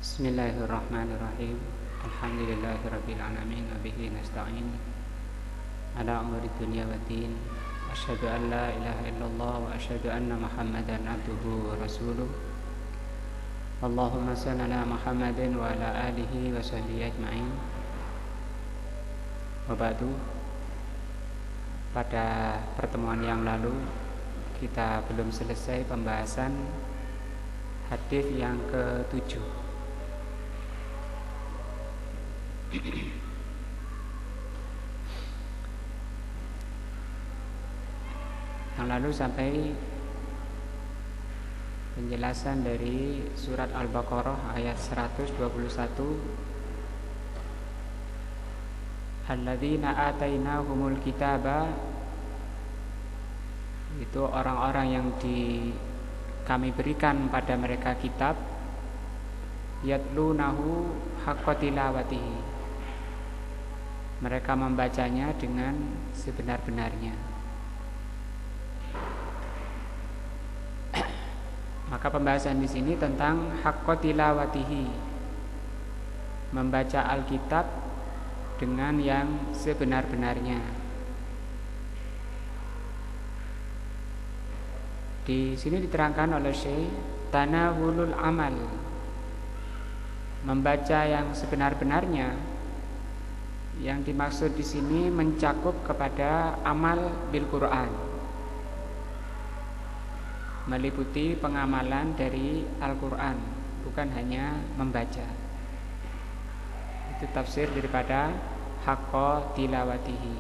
Bismillahirrahmanirrahim. Alhamdulillahirabbil alamin wa bihi nasta'in ala umuri dunya waddin. Asyhadu an la ilaha illallah wa asyhadu anna Muhammadan abduhu wa rasuluh. Allahumma shalli ala Muhammadin wa ala alihi wa sahbihi ajma'in. Wa ba'du. Pada pertemuan yang lalu kita belum selesai pembahasan hadis yang ke-7. Yang lalu sampai penjelasan dari surat Al-Baqarah ayat 121. Alladzina atainahumul kitaba, itu orang-orang yang kami berikan pada mereka kitab, yatlunahu haqqa tilawatihi, mereka membacanya dengan sebenar-benarnya. Maka pembahasan di sini tentang haqqa tilawatihi, membaca Alkitab dengan yang sebenar-benarnya. Di sini diterangkan oleh Syekh, tanawulul amal, membaca yang sebenar-benarnya. Yang dimaksud di sini mencakup kepada amal bil Quran, meliputi pengamalan dari Al-Quran, bukan hanya membaca. Itu tafsir daripada haqqa tilawatihi.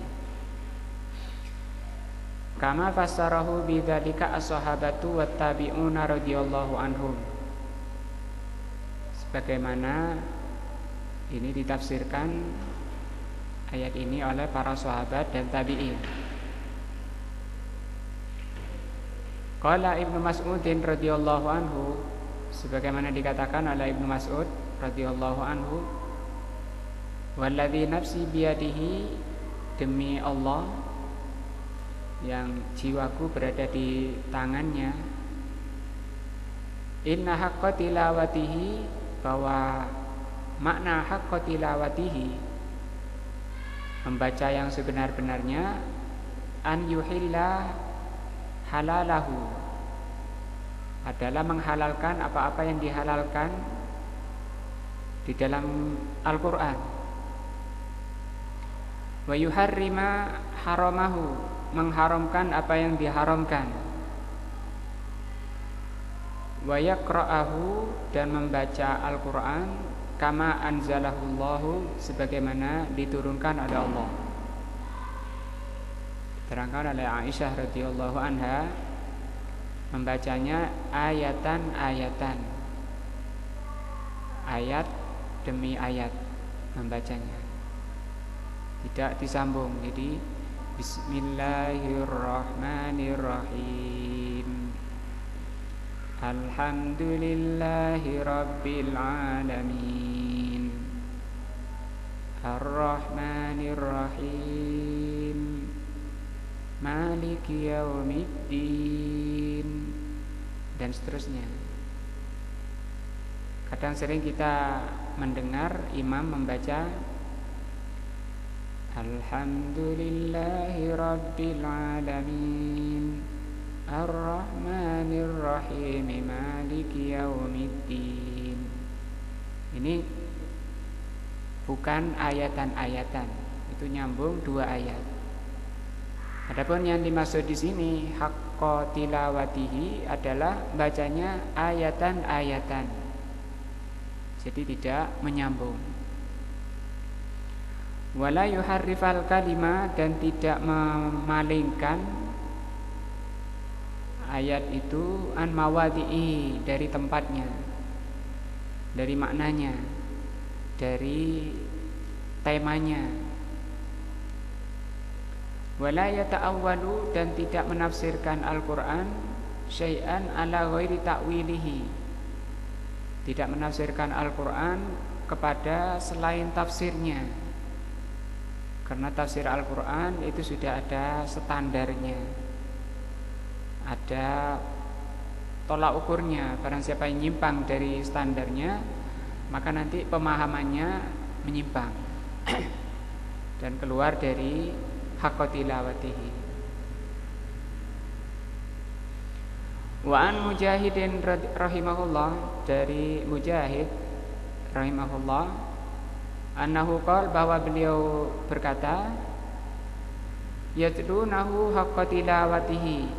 Kama fassarahu bidzalika as-sahabatu wat tabi'una radhiyallahu anhum, sebagaimana ini ditafsirkan ayat ini oleh para sahabat dan tabi'in. Qala Ibnu Mas'udin radhiyallahu anhu, sebagaimana dikatakan oleh Ibnu Mas'ud radhiyallahu anhu, walladzi nafsi biyadihi, demi Allah yang jiwaku berada di tangannya, inna haqqa tilawatihi, bahwa makna haqqa tilawatihi, membaca yang sebenar-benarnya, an yuhilla halalahu, adalah menghalalkan apa-apa yang dihalalkan di dalam Al-Quran, wa yuharrima haramahu, mengharamkan apa yang diharamkan, wa yaqra'ahu, dan membaca Al-Quran kama anzalahullahu, sebagaimana diturunkan oleh Allah. Diterangkan oleh Aisyah radhiyallahu anha, membacanya ayatan-ayatan, ayat demi ayat membacanya, tidak disambung. Jadi Bismillahirrahmanirrahim, alhamdulillahi rabbil alamin, arrahmanirrahim, maliki yaumiddin, dan seterusnya. Kadang sering kita mendengar imam membaca alhamdulillahi rabbil alamin, ar-rahmanir-rahim, maliki yaumiddin. Ini bukan ayatan-ayatan, itu nyambung dua ayat. Adapun yang dimaksud di sini haqqa tilawatihi adalah bacanya ayatan-ayatan, jadi tidak menyambung. Wala yuharrifal kalima, dan tidak memalingkan ayat itu an mawadi'i, dari tempatnya, dari maknanya, dari temanya. Wala yata'awwalu, dan tidak menafsirkan Al-Quran syai'an ala ghairi ta'wilihi, tidak menafsirkan Al-Quran kepada selain tafsirnya. Karena tafsir Al-Quran itu sudah ada standarnya, ada tolak ukurnya. Barang siapa yang nyimpang dari standarnya, maka nanti pemahamannya menyimpang dan keluar dari haqqa tilawatihi. Wa an Mujahidin rahimahullah, dari Mujahid rahimahullah, annahu qala, bahwa beliau berkata, yatlunahu haqqa tilawatihi,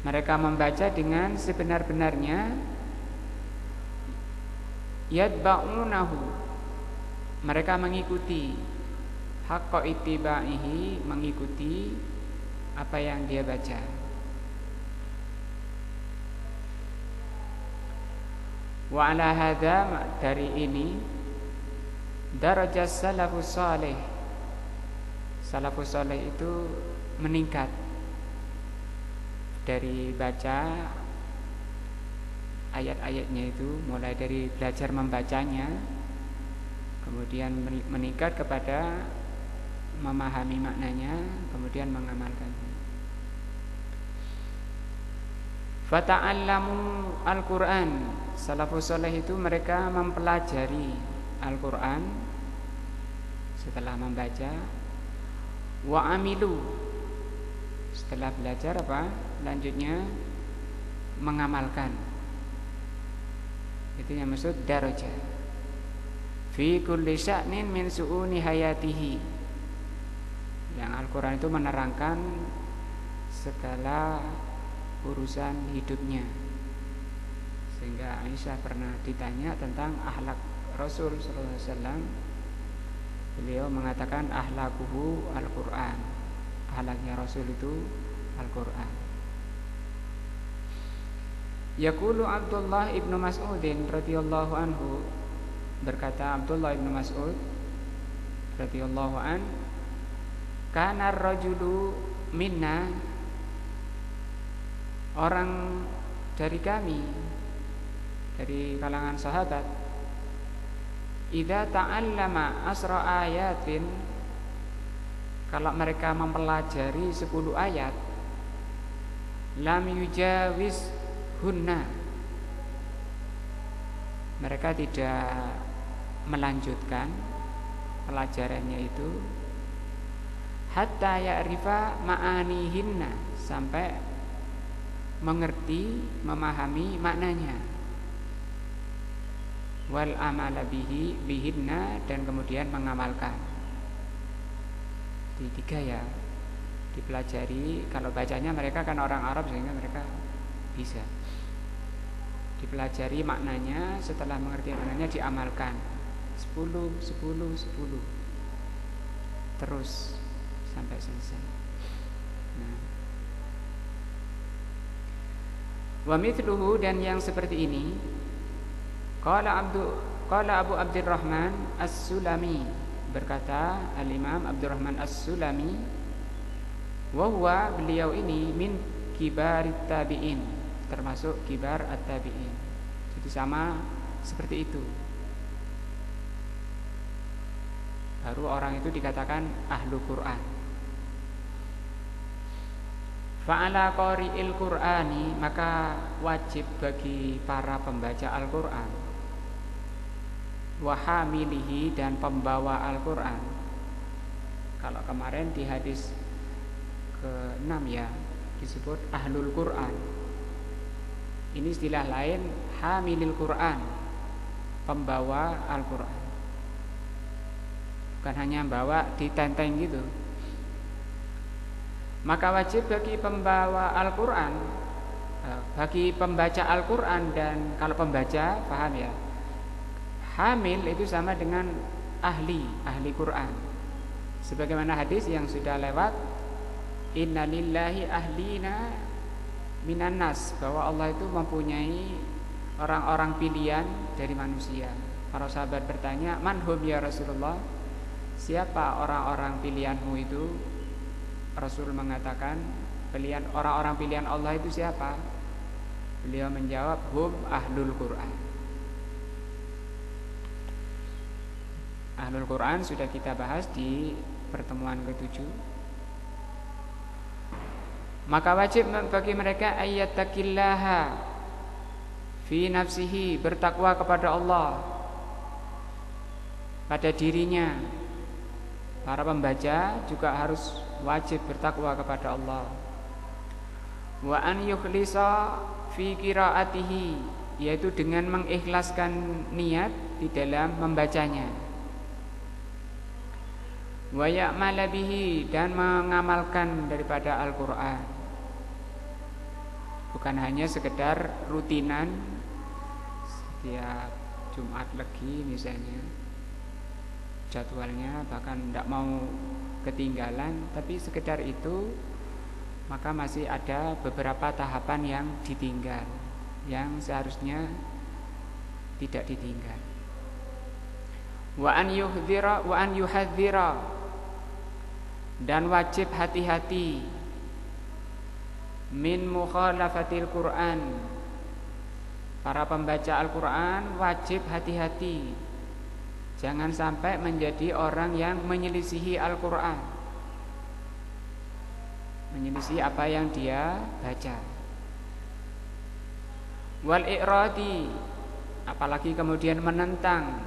mereka membaca dengan sebenar-benarnya, yatba'unahu, mereka mengikuti, haqqa ittiba'ihi, mengikuti apa yang dia baca. Wa ala hadza, dari ini, darajat salafus salih, salafus salih itu meningkat dari baca ayat-ayatnya itu, mulai dari belajar membacanya, kemudian meningkat kepada memahami maknanya, kemudian mengamalkannya. Fata'allamu al-Qur'an, salafus saleh itu mereka mempelajari Al-Qur'an setelah membaca. Wa amilu, setelah belajar apa? Lanjutnya mengamalkan. Itu yang maksud darajah. Fi kulli sya'nin min su'uni hayatihi, yang Al-Qur'an itu menerangkan segala urusan hidupnya. Sehingga Aisyah pernah ditanya tentang akhlak Rasul sallallahu alaihi wasallam, beliau mengatakan akhlaquhu Al-Qur'an, akhlaknya Rasul itu Al-Qur'an. Yaqulu Abdullah ibnu Mas'udin radhiyallahu anhu, berkata Abdullah ibnu Mas'ud radhiyallahu an, kana ar-rajulu minna, orang dari kami, dari kalangan sahabat, idza ta'allama asra ayatin, kalau mereka mempelajari 10 ayat, lam yujawiz hunna, mereka tidak melanjutkan pelajarannya itu, hatta ya'rifa ma'anihinna, sampai mengerti, memahami maknanya, wal amala bihinna, dan kemudian mengamalkan. Di 3 ya, dipelajari. Kalau bacanya mereka kan orang Arab, sehingga mereka bisa dipelajari maknanya, setelah mengerti maknanya diamalkan. 10 terus sampai selesai. Nah, wa mithluhu, dan yang seperti ini, qala Abu Abdurrahman As-Sulami, berkata Al-Imam Abdurrahman As-Sulami, wa huwa, beliau ini, min kibarit tabi'in, termasuk kibar at-tabi'in. Jadi sama seperti itu, baru orang itu dikatakan ahlu Quran. Fa'ala qari'il Qur'ani, maka wajib bagi para pembaca Al-Qur'an, wa hamilihi, dan pembawa Al-Qur'an. Kalau kemarin di hadis ke-6 ya, disebut ahlul Qur'an. Ini istilah lain, hamilil Qur'an, pembawa Al-Qur'an. Bukan hanya bawa ditenteng gitu. Maka wajib bagi pembawa Al-Qur'an, bagi pembaca Al-Qur'an, dan kalau pembaca paham ya, hamil itu sama dengan ahli Qur'an. Sebagaimana hadis yang sudah lewat, innalillahi ahlina minan nas, bahwa Allah itu mempunyai orang-orang pilihan dari manusia. Para sahabat bertanya, manhum ya Rasulullah, siapa orang-orang pilihanmu itu? Rasul mengatakan, orang-orang pilihan Allah itu siapa? Beliau menjawab, hum ahlul Qur'an. Ahlul Qur'an sudah kita bahas di pertemuan ke-7. Maka wajib bagi mereka ayyattaqillaha fi nafsihi, bertakwa kepada Allah pada dirinya. Para pembaca juga harus wajib bertakwa kepada Allah. Wa an yukhlisa fi qiraatihi, yaitu dengan mengikhlaskan niat di dalam membacanya. Wa ya'mala bihi, dan mengamalkan daripada Al-Qur'an. Bukan hanya sekedar rutinan setiap Jumat Legi misalnya, jadwalnya bahkan tidak mau ketinggalan, tapi sekedar itu, maka masih ada beberapa tahapan yang ditinggal, yang seharusnya tidak ditinggal. Wa an yuhadzira, dan wajib hati-hati min mukhalafatil Quran. Para pembaca Al-Quran wajib hati-hati, jangan sampai menjadi orang yang menyelisihi Al-Quran, menyelisih apa yang dia baca. Wal i'radi, apalagi kemudian menentang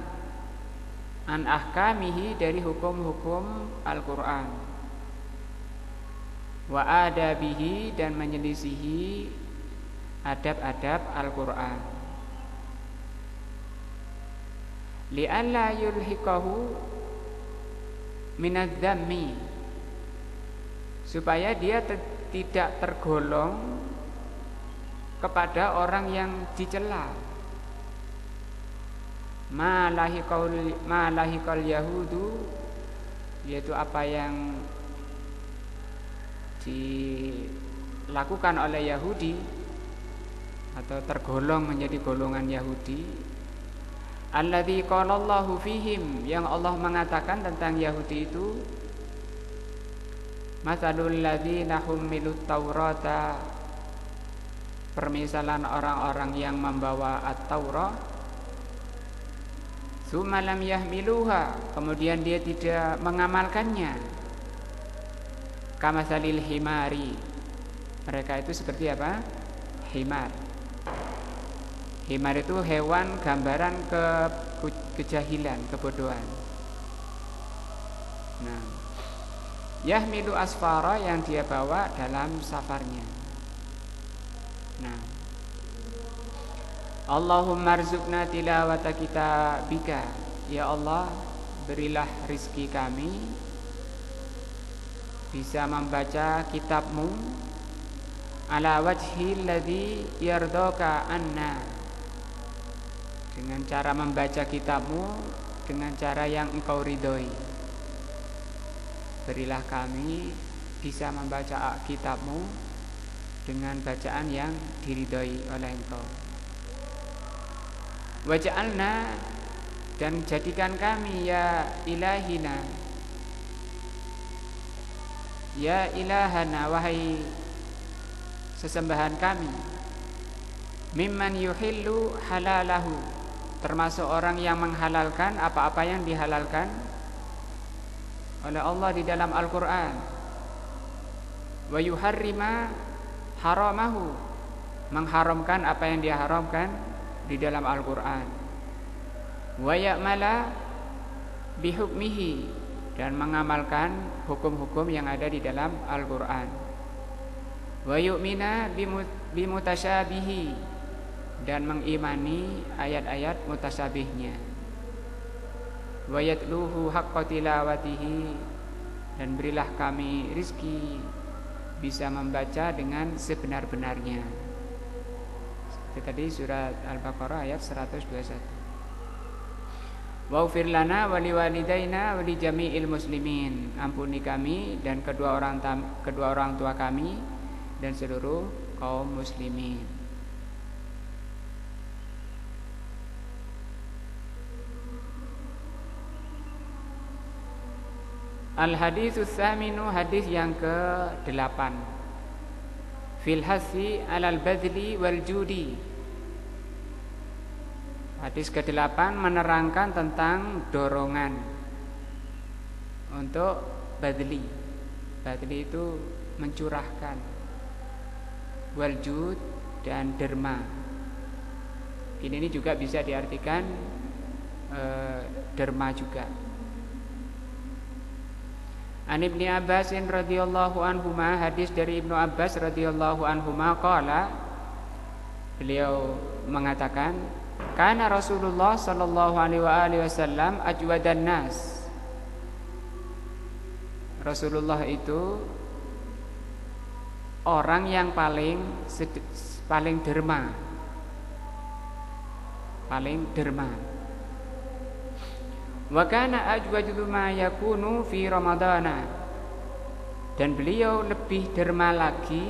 an ahkamihi, dari hukum-hukum Al-Quran. Wa adabihi, dan menyelisihi adab-adab Al-Quran. Li'alla yulhiqahu minadz-dzammi, supaya dia tidak tergolong kepada orang yang dicela. Ma lahiqal yahudu, yaitu apa yang dilakukan oleh Yahudi, atau tergolong menjadi golongan Yahudi. Alladzi qalallahu fihim, yang Allah mengatakan tentang Yahudi itu, matsalul ladzina hummilut taurata, permisalan orang-orang yang membawa at-Taurat, tsumma lam yahmiluha, kemudian dia tidak mengamalkannya, kamatsalil himari, mereka itu seperti apa? Himar. Himar itu hewan gambaran kejahilan, kebodohan. Nah, yahmilu asfara, yang dia bawa dalam safarnya. Nah, Allahumma rzuqna tilawata kitabika, ya Allah, berilah rizki kami bisa membaca kitabmu, ala wajhil ladzi yardaka anna, dengan cara membaca kitabmu dengan cara yang engkau ridhoi. Berilah kami bisa membaca kitabmu dengan bacaan yang diridhoi oleh engkau. Waj'alna, dan jadikan kami, ya ilahina, ya ilahana, wahai sesembahan kami, mimman yuhillu halalahu, termasuk orang yang menghalalkan apa-apa yang dihalalkan oleh Allah di dalam Al-Quran. Wa yuharrima haramahu, mengharamkan apa yang diharamkan di dalam Al-Quran. Wa ya'mala bihukmihi, dan mengamalkan hukum-hukum yang ada di dalam Al-Quran. Wa yu'mina bimutasyabihi, dan mengimani ayat-ayat mutasyabihnya. Wa yatluhu haqqa tilawatihi, dan berilah kami rizki bisa membaca dengan sebenar-benarnya. Itu tadi surat Al-Baqarah ayat 121. Waghfir lana wa liwalidaina wa li jami'il muslimin, ampuni kami dan kedua orang tua kami dan seluruh kaum muslimin. Al-haditsus tsaminu, hadis yang ke-8. Fil hasi 'alal badli wal judi. Hadis ke-8 menerangkan tentang dorongan untuk badli. Badli itu mencurahkan. Wal jud, dan derma. Ini juga bisa diartikan derma juga. An Ibnu Abbas radhiyallahu anhuma, hadis dari Ibnu Abbas radhiyallahu anhuma qala, beliau mengatakan, kana Rasulullah sallallahu alaihi wasallam ajwadan nas. Rasulullah itu orang yang paling derma. Paling derma. Wa kana ajwadu ma yakunu fi Ramadana. Dan beliau lebih derma lagi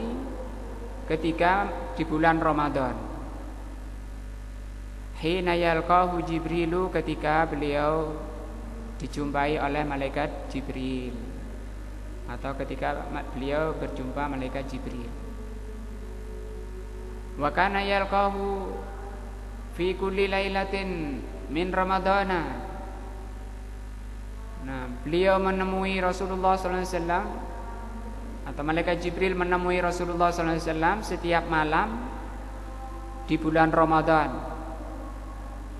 ketika di bulan Ramadan. Hina yalqahu Jibrilu, ketika beliau dijumpai oleh malaikat Jibril, atau ketika beliau berjumpa malaikat Jibril. Wa kana yalqahu fi kulli lailatin min Ramadana. Nah, beliau menemui Rasulullah SAW, atau malaikat Jibril menemui Rasulullah SAW setiap malam di bulan Ramadan.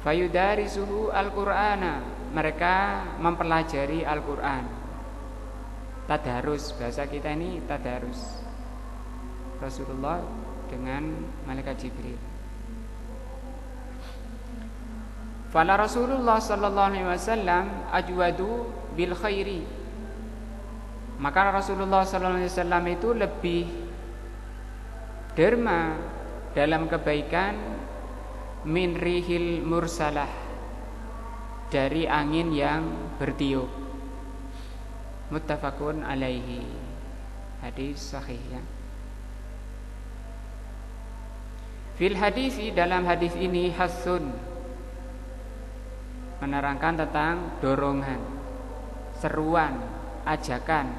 Fayudarisuhu al-Qur'ana, mereka mempelajari Al-Qur'an. Tadarus, bahasa kita ini tadarus. Rasulullah dengan malaikat Jibril. Fala Rasulullah sallallahu alaihi wasallam ajwadu bil khairi. Maka Rasulullah sallallahu alaihi wasallam itu lebih derma dalam kebaikan min rihil mursalah, dari angin yang bertiup. Muttafaqun alaihi, hadis sahih ya. Fil hadisi, dalam hadis ini hasun, menerangkan tentang dorongan, seruan, ajakan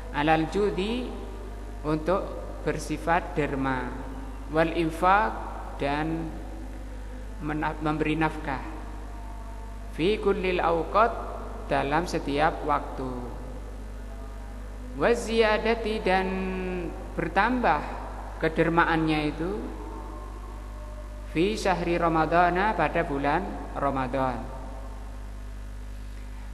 alal judi, untuk bersifat derma, wal infaq, dan memberi nafkah, fi kullil awqat, dalam setiap waktu, wa ziyadati, dan bertambah kedermaannya itu fi syahri Ramadana, pada bulan Ramadan.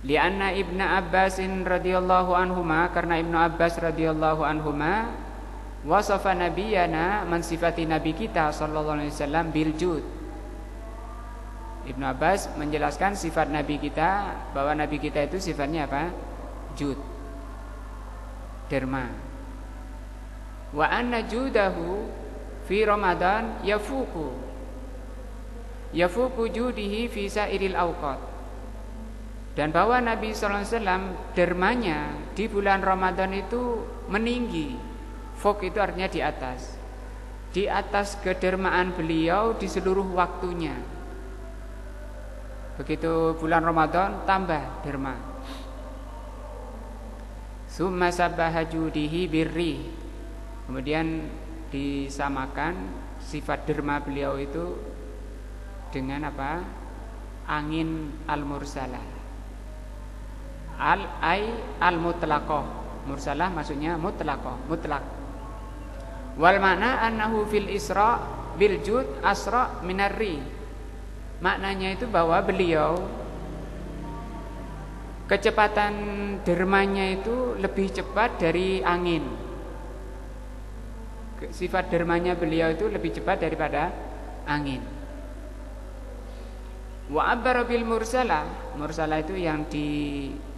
Lianna Ibnu Abbas radhiyallahu anhuma, karena Ibnu Abbas radhiyallahu anhuma wasafa nabiyana, mensifati nabi kita sallallahu alaihi wasallam bil jud. Ibnu Abbas menjelaskan sifat nabi kita, bahwa nabi kita itu sifatnya apa? Jud, derma. Wa anna judahu fi Ramadan yafuku judihi fi sairil awqat. Dan bahwa Nabi sallallahu alaihi wasallam dermanya di bulan Ramadan itu meninggi. Fuk itu artinya di atas. Di atas kedermaan beliau di seluruh waktunya. Begitu bulan Ramadan tambah derma. Summa sabbaha judihi birri. Kemudian disamakan sifat derma beliau itu dengan apa? Angin al-mursalah. Al-mutlaqah. Mursalah maksudnya mutlaqah, mutlak. Wal makna annahu fil isra bil jud asra minarri. Maknanya itu bahwa beliau kecepatan dermanya itu lebih cepat dari angin. Sifat dermanya beliau itu lebih cepat daripada angin. Wa abbara bil mursalah. Mursalah itu yang diutus.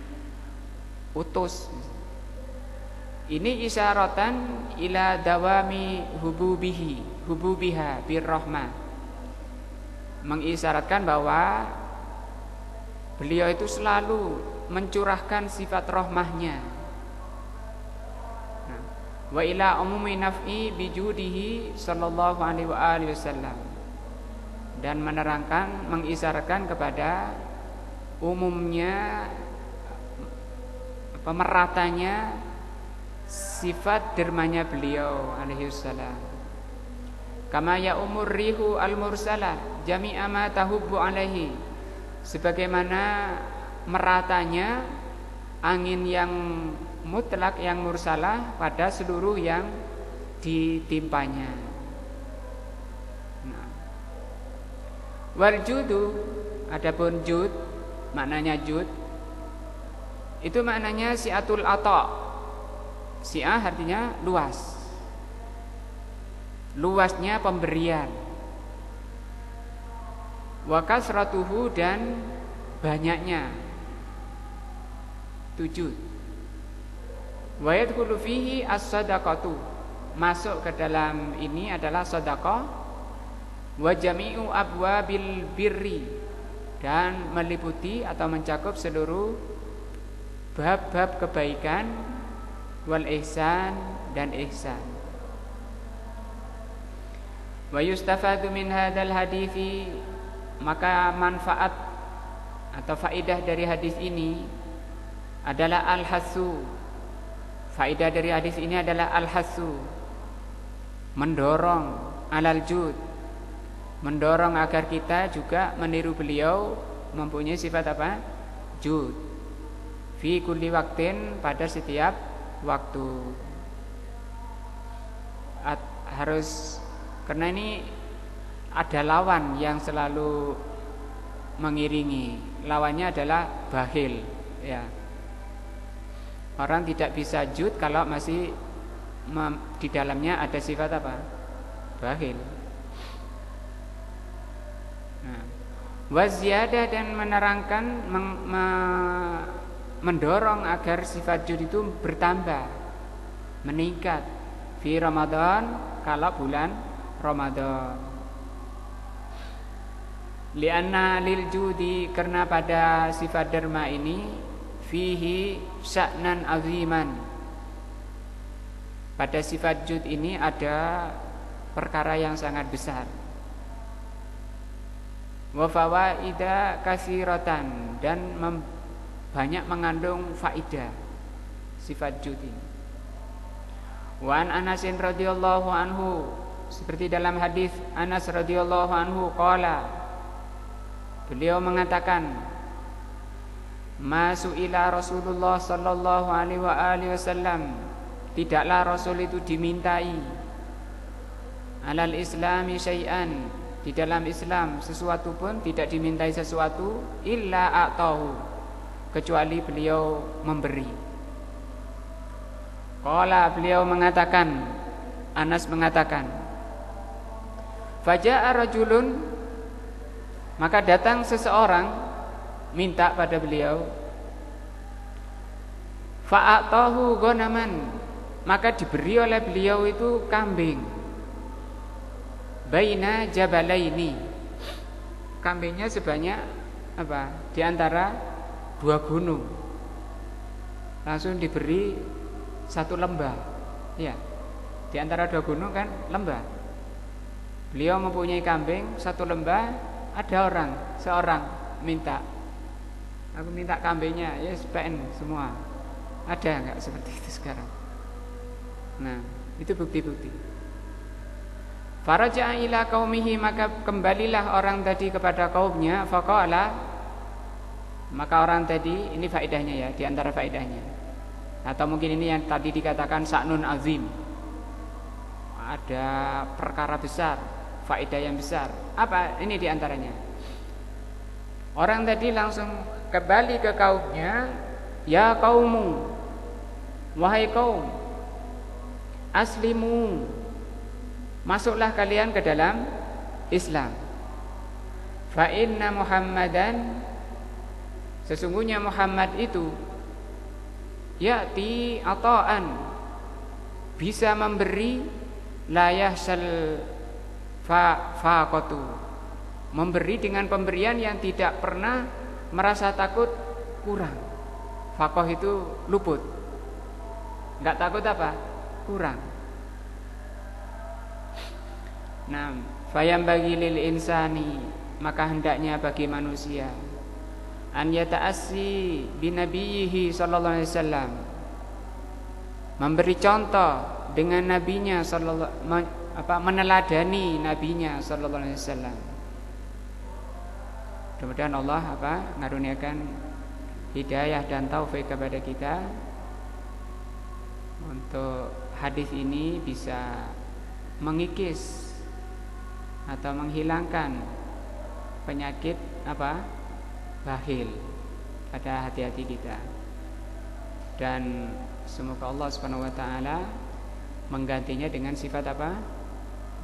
Ini isyaratan ila dawami hububiha birrahmah. Mengisyaratkan bahwa beliau itu selalu mencurahkan sifat rahmahnya. Wa ila umumi naf'i bijudihi sallallahu alaihi wasallam. Dan menerangkan, mengisyaratkan kepada umumnya, pemeratanya sifat dermanya beliau alaihi salam. Kama ya umur rihu al-mursalah jami'a ma tahubbu alaihi, sebagaimana meratanya angin yang mutlak, yang mursalah, pada seluruh yang ditimpanya. Wal judu, adapun jud, maknanya jud itu maknanya si'atul ata. Si'ah artinya luas. Luasnya pemberian. Wa kasratuhu, dan banyaknya. Tujuh. Wa yadkhulu fihi as-sadaqatu, masuk ke dalam ini adalah sedekah. Wa jami'u abwabil birri, dan meliputi atau mencakup seluruh bab-bab kebaikan. Wal ihsan, dan ihsan. Wa yustafadu min hadzal hadithi, maka manfaat atau faidah dari hadis ini adalah al-hasu. Faidah dari hadis ini adalah al-hasu, mendorong alal jud, mendorong agar kita juga meniru beliau mempunyai sifat apa? Jud. Fi kulli waktin, pada setiap waktu. Harus, karena ini ada lawan yang selalu mengiringi. Lawannya adalah bakhil, ya. Orang tidak bisa jud kalau masih di dalamnya ada sifat apa? Bakhil. Nah, waziyadah, dan menerangkan mendorong agar sifat jud itu bertambah, meningkat fi Ramadan, kalau bulan Ramadan. Lianna lil judi, karena pada sifat derma ini fihi sya'nan aziman, pada sifat jud ini ada perkara yang sangat besar. Wa fawaida katsiratan, dan banyak mengandung faidah sifat jud ini. Wa an Anas radhiyallahu anhu, seperti dalam hadis Anas radhiyallahu anhu qala, beliau mengatakan, Masu'ila Rasulullah sallallahu alaihi wasallam, tidaklah Rasul itu dimintai alal islami syai'an, di dalam Islam sesuatu pun tidak dimintai sesuatu, illa a'tahu, kecuali beliau memberi. Qala, beliau mengatakan, Anas mengatakan, faja'a rajulun, maka datang seseorang minta pada beliau, fa'atahu ghanaman, maka diberi oleh beliau itu kambing, baina jabalaini, kambingnya sebanyak apa? Di antara dua gunung. Langsung diberi satu lembah, ya. Di antara dua gunung kan lembah. Beliau mempunyai kambing satu lembah, ada seorang minta, aku minta kambingnya, ya SPN semua. Ada enggak seperti itu sekarang? Nah, itu bukti-bukti. Faraja'a ila qaumihi, maka kembalilah orang tadi kepada kaumnya. Faqala, maka orang tadi, ini faedahnya ya, di antara faedahnya. Atau mungkin ini yang tadi dikatakan sa'nun azim. Ada perkara besar, faedah yang besar. Apa ini di antaranya? Orang tadi langsung kembali ke kaumnya, ya kaumu, wahai kaum, aslimu, masuklah kalian ke dalam Islam. Fa inna Muhammadan, sesungguhnya Muhammad itu ya'ti ata'an, bisa memberi, la yahsal faqatu, memberi dengan pemberian yang tidak pernah merasa takut kurang. Faqah itu luput, enggak takut apa? Kurang. Nah, fayam bagi lil insani, maka hendaknya bagi manusia an yata'assi binabiyhi sallallahu alaihi wasallam, memberi contoh dengan nabinya meneladani nabinya sallallahu alaihi wasallam. Mudah-mudahan Allah ngaruniakan hidayah dan taufik kepada kita untuk hadis ini bisa mengikis atau menghilangkan penyakit apa? Bakhil. Ada hati-hati kita. Dan semoga Allah Subhanahu wa taala menggantinya dengan sifat apa?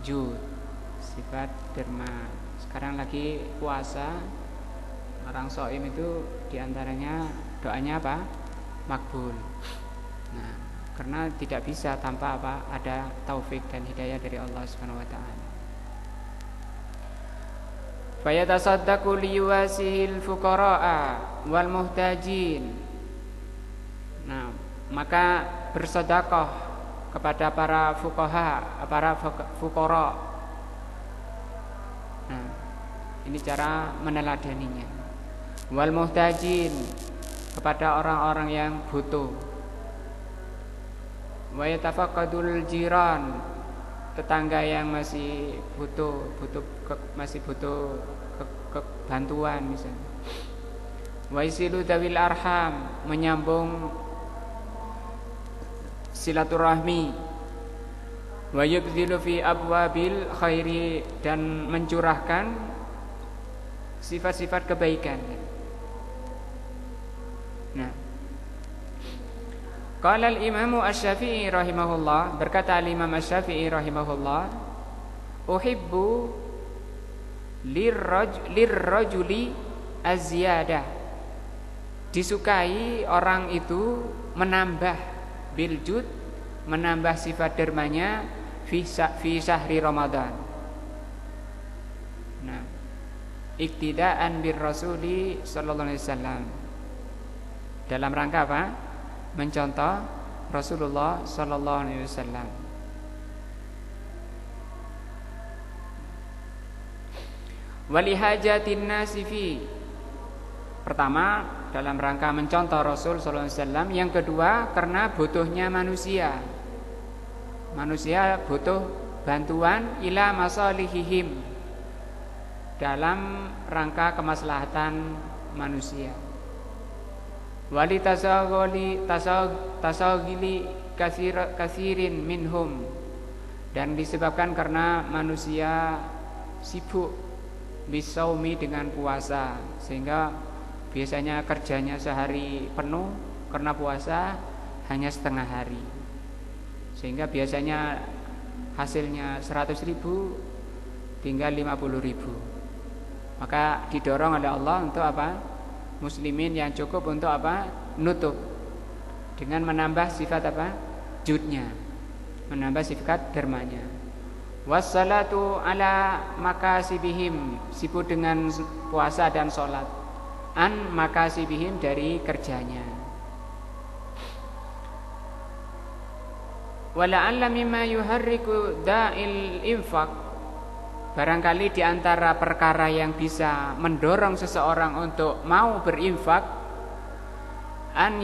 Jud, sifat derma. Sekarang lagi puasa, orang shaim itu diantaranya doanya apa? Makbul. Nah, karena tidak bisa tanpa apa? Ada taufik dan hidayah dari Allah Subhanahu wa taala. Fayatasaddaqu liwasihil fuqara'a wal muhtajin. Nah, maka bersedekah kepada para fuqaha, para fuqara. Nah, ini cara meneladaninya. Wal muhtajin, kepada orang-orang yang butuh. Wa yatafaqqadul jiran, tetangga yang masih butuh bantuan misalnya. Wa isilu dawil arham, menyambung silaturahmi. Wa yubdhilu fi abwabil khairi, dan mencurahkan sifat-sifat kebaikan. Nah, qala al-Imam Asy-Syafi'i rahimahullah, berkata al-Imam Asy-Syafi'i rahimahullah, uhibbu lirrajuli az-ziyadah, disukai orang itu menambah biljud, menambah sifat dermanya fi syahri Ramadan. Nah, iktidaan bir Rasuli sallallahu alaihi wasallam, dalam rangka apa? Mencontoh Rasulullah sallallahu alaihi wasallam. Walihajatin nasi fi, pertama dalam rangka mencontoh Rasul sallallahu alaihi wasallam, yang kedua karena butuhnya manusia. Manusia butuh bantuan ila masalihihim, dalam rangka kemaslahatan manusia. Wali tasagili kasirin minhum, dan disebabkan karena manusia sibuk bisaumi, dengan puasa, sehingga biasanya kerjanya sehari penuh, karena puasa hanya setengah hari, sehingga biasanya hasilnya 100.000 tinggal 50.000. Maka didorong oleh Allah untuk apa? Muslimin yang cukup untuk apa? Nutup, dengan menambah sifat apa? Judnya, menambah sifat dermanya. Wassalatu ala makasibihim, sibuk dengan puasa dan sholat. An makasibihim, dari kerjanya. Wala'alla mimma yuharriku da'il infaq, barangkali di antara perkara yang bisa mendorong seseorang untuk mau berinfak, an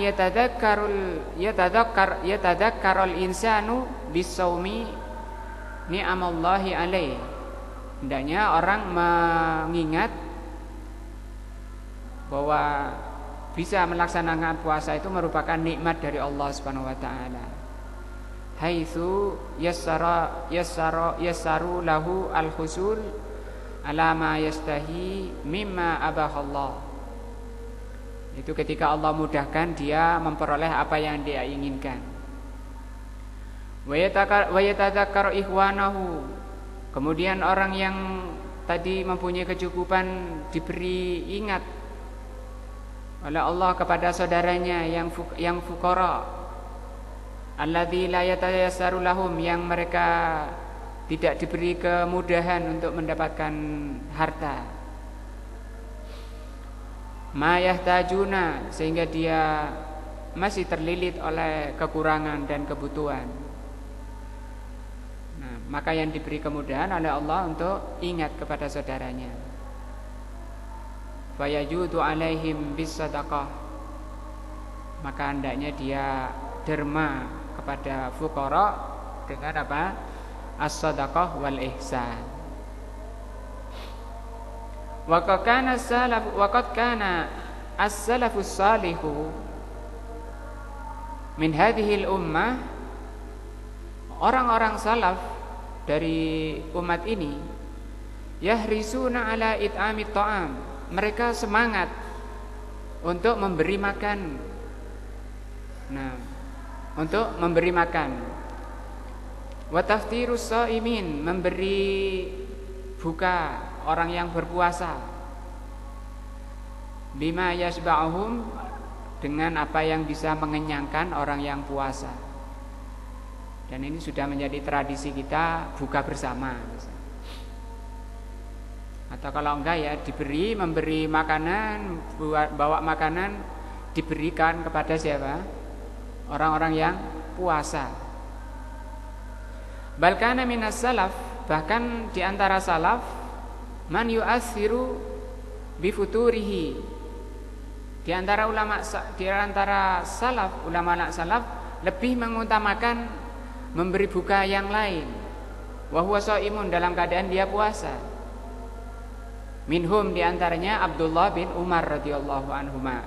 yatadakkarul insanu bisaumi ni'amallahi alaih, hendaknya orang mengingat bahwa bisa melaksanakan puasa itu merupakan nikmat dari Allah Subhanahu wa taala. Haitsu yassaru lahu al-husul ala ma yastahi mimma abahallah. Itu ketika Allah mudahkan dia memperoleh apa yang dia inginkan. Wa yatadzakkar ikhwanahu, kemudian orang yang tadi mempunyai kecukupan diberi ingat oleh Allah kepada saudaranya yang fuqara, alladzi la yatayassaru lahum, yang mereka tidak diberi kemudahan untuk mendapatkan harta. Ma yahtajuna, sehingga dia masih terlilit oleh kekurangan dan kebutuhan. Nah, maka yang diberi kemudahan oleh Allah untuk ingat kepada saudaranya. Fayajudu alaihim bisadaqah, maka hendaknya dia derma kepada fuqara dengan apa? As-sadaqah wal ihsan. Wa qad kana as-salafus salihu min hadhihi al-ummah, orang-orang salaf dari umat ini Yahrisuna ala it'amit ta'am. Mereka semangat untuk memberi makan. Nah, untuk memberi makan. Wa taftirus shaimin, memberi buka orang yang berpuasa. Bima yasba'uhum, dengan apa yang bisa mengenyangkan orang yang puasa. Dan ini sudah menjadi tradisi kita buka bersama. Atau kalau enggak ya memberi makanan, bawa makanan diberikan kepada siapa? Orang-orang yang puasa. Balkana minas salaf, bahkan di antara salaf man yu'assiru bifuturihi. Di antara salaf, ulama salaf lebih mengutamakan memberi buka yang lain. Wa huwa shaimun, dalam keadaan dia puasa. Minhum, di antaranya Abdullah bin Umar radhiyallahu anhuma.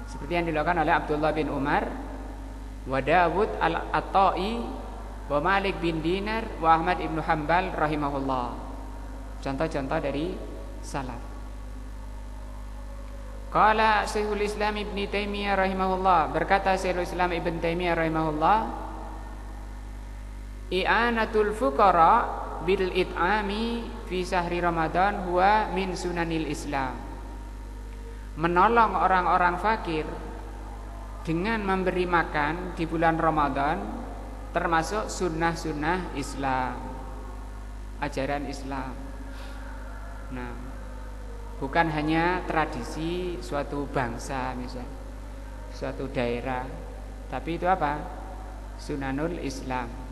Seperti yang dilakukan oleh Abdullah bin Umar, wa Dawud al-Attai, wa Malik bin Dinar, wa Ahmad ibn Hanbal rahimahullah. Contoh-contoh dari salaf. Qala Syekhul Islam Ibn Taimiyah rahimahullah, berkata Syekhul Islam Ibn Taimiyah rahimahullah, i'anatul fuqara bil it'ami fi sahri Ramadan huwa min sunanil Islam. Menolong orang-orang fakir dengan memberi makan di bulan Ramadan termasuk sunnah-sunnah Islam, ajaran Islam. Nah, bukan hanya tradisi suatu bangsa misalnya, suatu daerah, tapi itu apa? Sunanul Islam.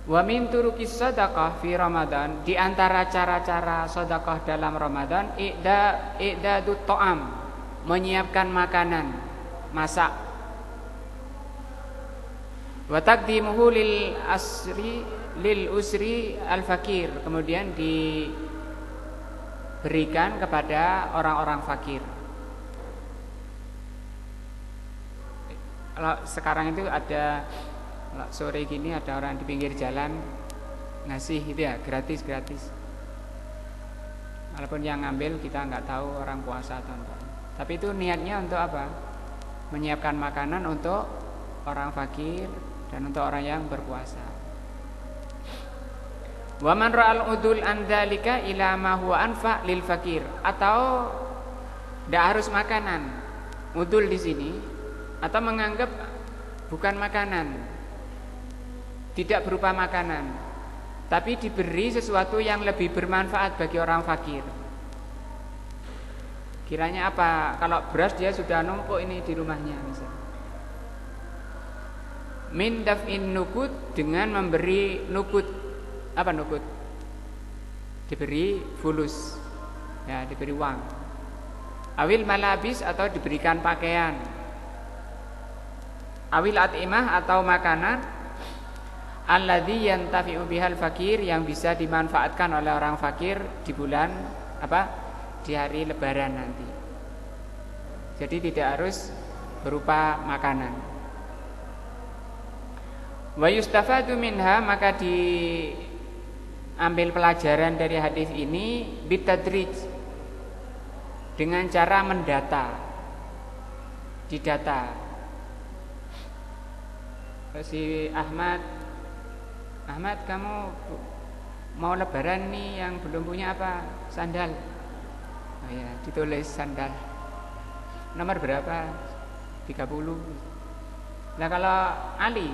Wa min turukis sadaqah fi Ramadan, di antara cara-cara sedekah dalam Ramadan i'dadut ta'am, menyiapkan makanan, masak. Wa taqdimuhu lil usri al fakir, kemudian diberikan kepada orang-orang fakir. Kalau sekarang itu ada, sore gini ada orang di pinggir jalan ngasih itu ya, gratis. Walaupun yang ngambil kita nggak tahu orang puasa atau enggak. Tapi itu niatnya untuk apa? Menyiapkan makanan untuk orang fakir dan untuk orang yang berpuasa. Wa man ra'al udul an dzalika ila ma huwa anfa lil fakir, atau tidak harus makanan. Udul di sini atau menganggap bukan makanan, tidak berupa makanan, tapi diberi sesuatu yang lebih bermanfaat bagi orang fakir. Kiranya apa? Kalau beras dia sudah numpuk ini di rumahnya misalnya. Min daf'in nukud, dengan memberi nukud. Apa nukud? Diberi fulus, ya, diberi uang. Awil malabis, atau diberikan pakaian. Awil atimah, atau makanan. Alladzi yantafi'u bihal fakir, yang bisa dimanfaatkan oleh orang fakir di bulan apa? Di hari lebaran nanti. Jadi tidak harus berupa makanan. Wa yustafadu minha, maka diambil pelajaran dari hadis ini bitadrij, dengan cara mendata, didata. Si Ahmad, kamu mau lebaran nih, yang belum punya apa? Sandal. Oh ya, ditulis sandal. Nomor berapa? 30. Nah kalau Ali,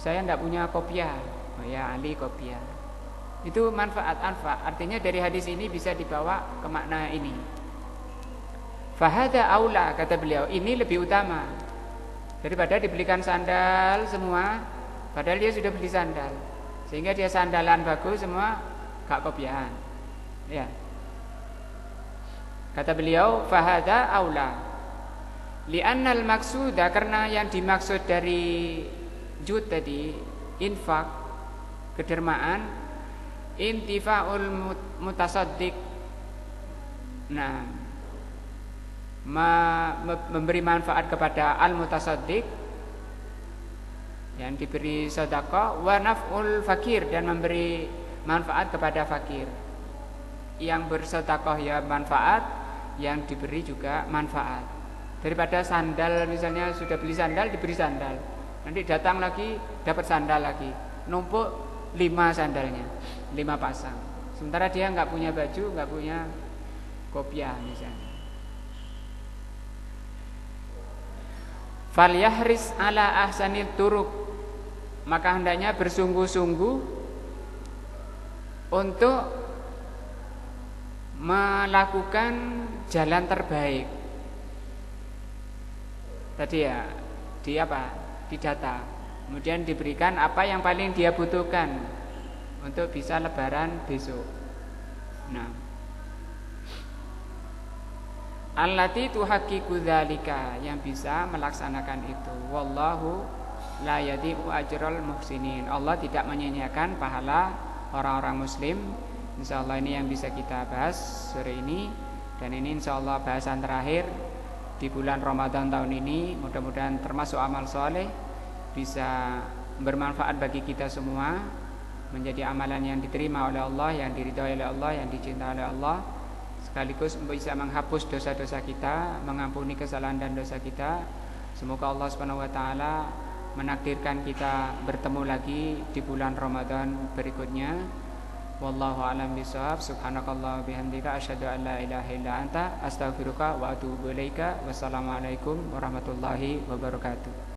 saya tidak punya kopiah. Oh ya, Ali kopiah. Itu manfaat. Artinya dari hadis ini bisa dibawa ke makna ini. Fahada aula, kata beliau, ini lebih utama daripada dibelikan sandal semua, padahal dia sudah beli sandal, sehingga dia sandalan bagus semua, gak kopiahan. Ya. Kata beliau, fahada aula. Li'annal maksuda, karena yang dimaksud dari jud tadi, infak, kedermaan, intifa'ul mutasaddiq. Nah, memberi manfaat kepada al-mutasaddiq, yang diberi sedekah, wa naf'ul fakir, dan memberi manfaat kepada fakir. Yang bersedekah ya manfaat, yang diberi juga manfaat. Daripada sandal, misalnya sudah beli sandal diberi sandal, nanti datang lagi dapat sandal lagi, numpuk 5 sandalnya, 5 pasang. Sementara dia nggak punya baju, nggak punya kopiah misalnya. Falyahris ala ahsanit turuk, maka hendaknya bersungguh-sungguh untuk melakukan jalan terbaik. Tadi ya didata, kemudian diberikan apa yang paling dia butuhkan untuk bisa lebaran besok. Nah, allati tuhaqqiqu dzalika, yang bisa melaksanakan itu. Wallahu la yadhi'u ajral muhsinin, Allah tidak menyia-nyiakan pahala orang-orang muslim. Insyaallah ini yang bisa kita bahas sore ini, dan ini insyaallah bahasan terakhir di bulan Ramadan tahun ini. Mudah-mudahan termasuk amal soleh, bisa bermanfaat bagi kita semua, menjadi amalan yang diterima oleh Allah, yang diridhai oleh Allah, yang dicintai oleh Allah, sekaligus bisa menghapus dosa-dosa kita, mengampuni kesalahan dan dosa kita. Semoga Allah Subhanahu wa taala menakdirkan kita bertemu lagi di bulan Ramadan berikutnya. Wallahu a'lam bishawab. Subhanakallah bihamdika asyhadu an la ilaha illa anta astaghfiruka wa atubu ilaika. Wassalamualaikum warahmatullahi wabarakatuh.